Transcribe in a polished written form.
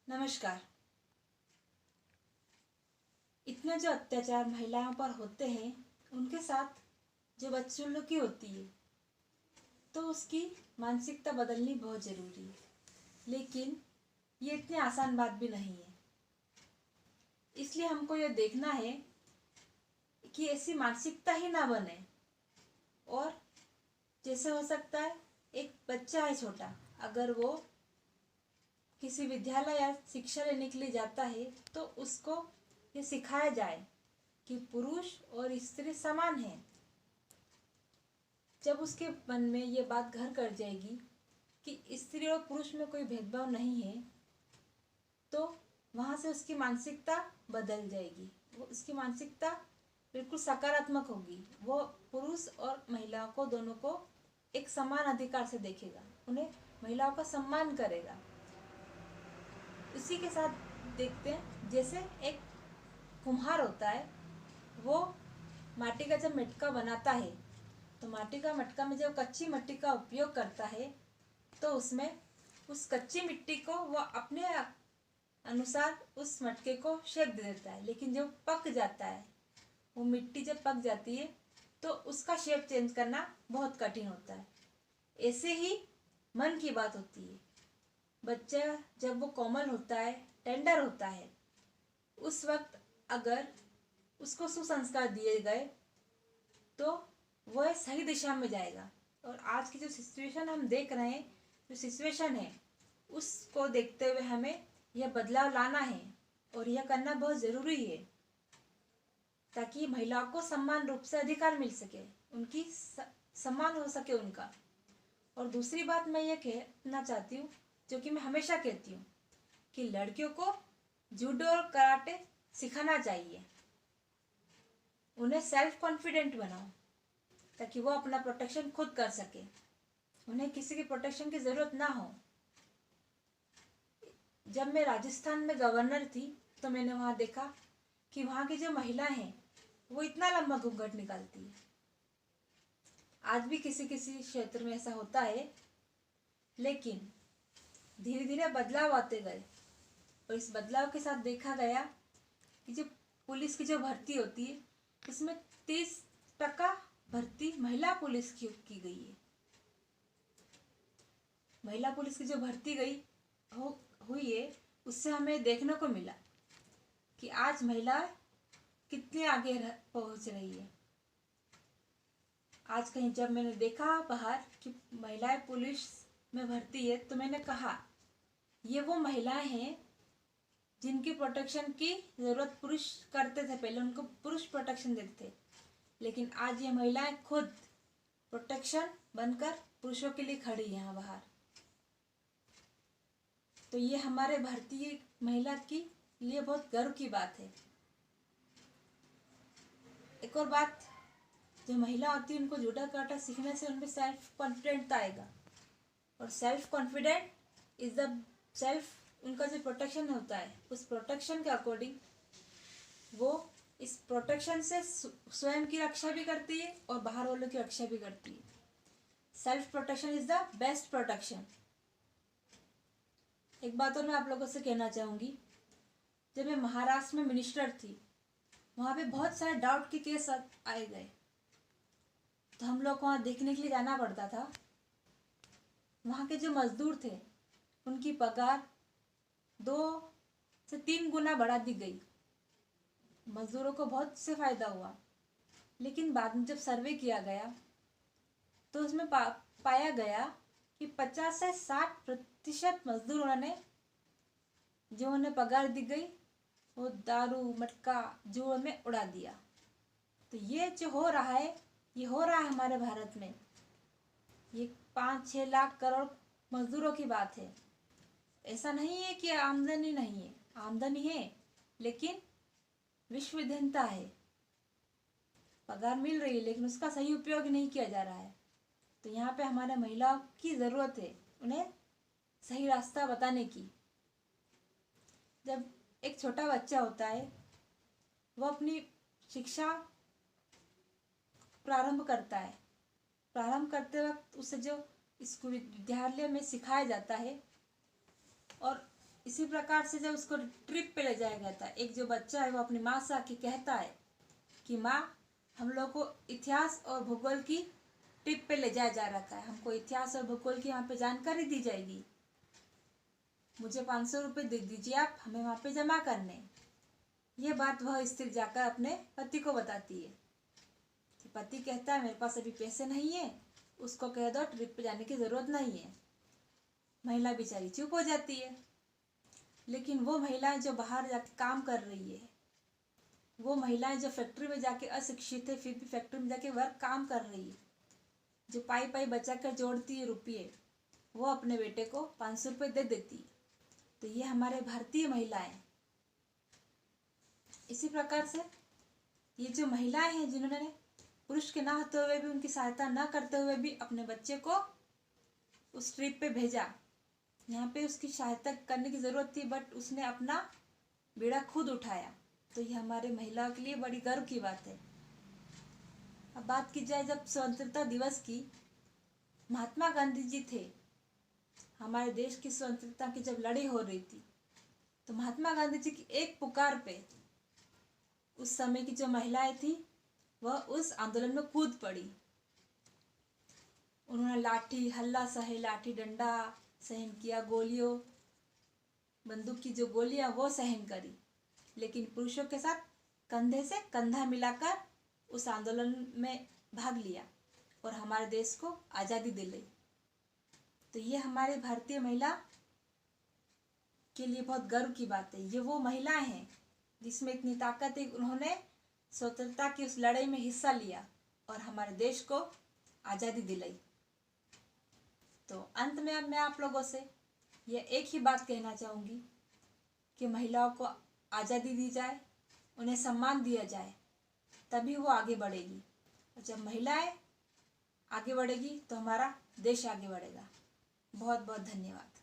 नमस्कार। इतने जो अत्याचार महिलाओं पर होते हैं उनके साथ जो बदसलूकी होती है तो उसकी मानसिकता बदलनी बहुत ज़रूरी है, लेकिन ये इतनी आसान बात भी नहीं है। इसलिए हमको ये देखना है कि ऐसी मानसिकता ही ना बने। और जैसे हो सकता है, एक बच्चा है छोटा, अगर वो किसी विद्यालय या शिक्षा लेने के लिए जाता है तो उसको ये सिखाया जाए कि पुरुष और स्त्री समान हैं। जब उसके मन में ये बात घर कर जाएगी कि स्त्री और पुरुष में कोई भेदभाव नहीं है, तो वहाँ से उसकी मानसिकता बदल जाएगी। वो उसकी मानसिकता बिल्कुल सकारात्मक होगी। वो पुरुष और महिलाओं को दोनों को एक समान अधिकार से देखेगा, उन्हें महिलाओं का सम्मान करेगा। इसी के साथ देखते हैं, जैसे एक कुम्हार होता है, वो माटी का जब मटका बनाता है तो माटी का मटका में जब कच्ची मिट्टी का उपयोग करता है तो उसमें उस कच्ची मिट्टी को वो अपने अनुसार उस मटके को शेप दे देता है। लेकिन जब पक जाता है, वो मिट्टी जब पक जाती है तो उसका शेप चेंज करना बहुत कठिन होता है। ऐसे ही मन की बात होती है। बच्चा जब वो कोमल होता है, टेंडर होता है, उस वक्त अगर उसको सुसंस्कार दिए गए तो वह सही दिशा में जाएगा। और आज की जो सिचुएशन हम देख रहे हैं, जो सिचुएशन है, उसको देखते हुए हमें यह बदलाव लाना है और यह करना बहुत ज़रूरी है, ताकि महिलाओं को समान रूप से अधिकार मिल सके, उनकी सम्मान हो सके उनका। और दूसरी बात मैं ये कहना चाहती हूँ, जो कि मैं हमेशा कहती हूँ, कि लड़कियों को जूडो और कराटे सिखाना चाहिए। उन्हें सेल्फ कॉन्फिडेंट बनाओ ताकि वो अपना प्रोटेक्शन खुद कर सके, उन्हें किसी की प्रोटेक्शन की ज़रूरत ना हो। जब मैं राजस्थान में गवर्नर थी तो मैंने वहाँ देखा कि वहाँ की जो महिलाएं हैं वो इतना लंबा घूंघट निकालती है। आज भी किसी किसी क्षेत्र में ऐसा होता है, लेकिन धीरे धीरे बदलाव आते गए। और इस बदलाव के साथ देखा गया कि जो पुलिस की जो भर्ती होती है, इसमें 30% भर्ती महिला पुलिस की गई है। महिला पुलिस की जो भर्ती हुई है, उससे हमें देखने को मिला कि आज महिला कितनी आगे पहुंच रही है। आज कहीं जब मैंने देखा बाहर कि महिलाएं पुलिस में भर्ती है, तो मैंने कहा ये वो महिलाएं हैं जिनकी प्रोटेक्शन की ज़रूरत पुरुष करते थे। पहले उनको पुरुष प्रोटेक्शन देते थे, लेकिन आज ये महिलाएं खुद प्रोटेक्शन बनकर पुरुषों के लिए खड़ी हैं यहाँ बाहर। तो ये हमारे भारतीय महिला की लिए बहुत गर्व की बात है। एक और बात, जो महिला होती है उनको जूडो कराटा सीखने से उनमें सेल्फ कॉन्फिडेंट आएगा। और self confident is the self, उनका जो प्रोटेक्शन होता है उस प्रोटेक्शन के अकॉर्डिंग वो इस प्रोटेक्शन से स्वयं की रक्षा भी करती है और बाहर वालों की रक्षा भी करती है। Self protection is the best protection. एक बात और मैं आप लोगों से कहना चाहूँगी, जब मैं महाराष्ट्र में मिनिस्टर थी, वहाँ पे बहुत सारे डाउट के केस आए गए, तो हम लोग को वहाँ देखने के लिए जाना पड़ता था। वहाँ के जो मजदूर थे उनकी पगार 2 से 3 गुना बढ़ा दी गई। मजदूरों को बहुत से फायदा हुआ, लेकिन बाद में जब सर्वे किया गया तो उसमें पाया गया कि 50 से 60% मजदूर उन्होंने जो उन्हें पगार दी गई वो दारू मटका जुए में उड़ा दिया। तो ये जो हो रहा है, ये हो रहा है हमारे भारत में। ये 5-6 लाख करोड़ मजदूरों की बात है। ऐसा नहीं है कि आमदनी नहीं है, आमदनी है, लेकिन विश्वविधीनता है। पगार मिल रही है लेकिन उसका सही उपयोग नहीं किया जा रहा है। तो यहाँ पे हमारे महिलाओं की ज़रूरत है, उन्हें सही रास्ता बताने की। जब एक छोटा बच्चा होता है, वो अपनी शिक्षा प्रारंभ करता है। प्रारंभ करते वक्त उसे जो स्कूल विद्यालय में सिखाया जाता है और इसी प्रकार से जब उसको ट्रिप पे ले जाया गया था, एक जो बच्चा है वो अपनी माँ से आके कहता है कि माँ, हम लोग को इतिहास और भूगोल की ट्रिप पे ले जाया जा रखा है, हमको इतिहास और भूगोल की वहाँ पे जानकारी दी जाएगी, मुझे 500 रुपये दे दीजिए आप, हमें वहाँ पे जमा करने। ये बात वह स्त्री जाकर अपने पति को बताती है। कि पति कहता है मेरे पास अभी पैसे नहीं है, उसको कह दो ट्रिप पे जाने की ज़रूरत नहीं है। महिला बेचारी चुप हो जाती है। लेकिन वो महिलाएं जो बाहर जाके काम कर रही है, वो महिलाएं जो फैक्ट्री में जाके अशिक्षित है फिर भी फैक्ट्री में जाके वर्क काम कर रही है, जो पाई पाई बचा कर जोड़ती है रुपये, वो अपने बेटे को 500 रुपये दे देती है। तो ये हमारे भारतीय महिलाएं। इसी प्रकार से ये जो महिलाएं हैं जिन्होंने पुरुष के ना होते हुए भी, उनकी सहायता ना करते हुए भी अपने बच्चे को उस ट्रिप पे भेजा। यहाँ पे उसकी सहायता करने की ज़रूरत थी बट उसने अपना बेड़ा खुद उठाया। तो ये हमारे महिलाओं के लिए बड़ी गर्व की बात है। अब बात की जाए जब स्वतंत्रता दिवस की, महात्मा गांधी जी थे, हमारे देश की स्वतंत्रता की जब लड़ाई हो रही थी, तो महात्मा गांधी जी की एक पुकार पे उस समय की जो महिलाएं थी वह उस आंदोलन में कूद पड़ी। उन्होंने लाठी हल्ला सहे, लाठी डंडा सहन किया, गोलियों बंदूक की जो गोलियां वो सहन करी, लेकिन पुरुषों के साथ कंधे से कंधा मिलाकर उस आंदोलन में भाग लिया और हमारे देश को आज़ादी दिलाई। तो ये हमारे भारतीय महिला के लिए बहुत गर्व की बात है। ये वो महिलाएं हैं जिसमें इतनी ताकत है, उन्होंने स्वतंत्रता की उस लड़ाई में हिस्सा लिया और हमारे देश को आज़ादी दिलाई। तो अंत में अब मैं आप लोगों से ये एक ही बात कहना चाहूँगी कि महिलाओं को आज़ादी दी जाए, उन्हें सम्मान दिया जाए, तभी वो आगे बढ़ेगी। और जब महिलाएं आगे बढ़ेगी तो हमारा देश आगे बढ़ेगा। बहुत बहुत धन्यवाद।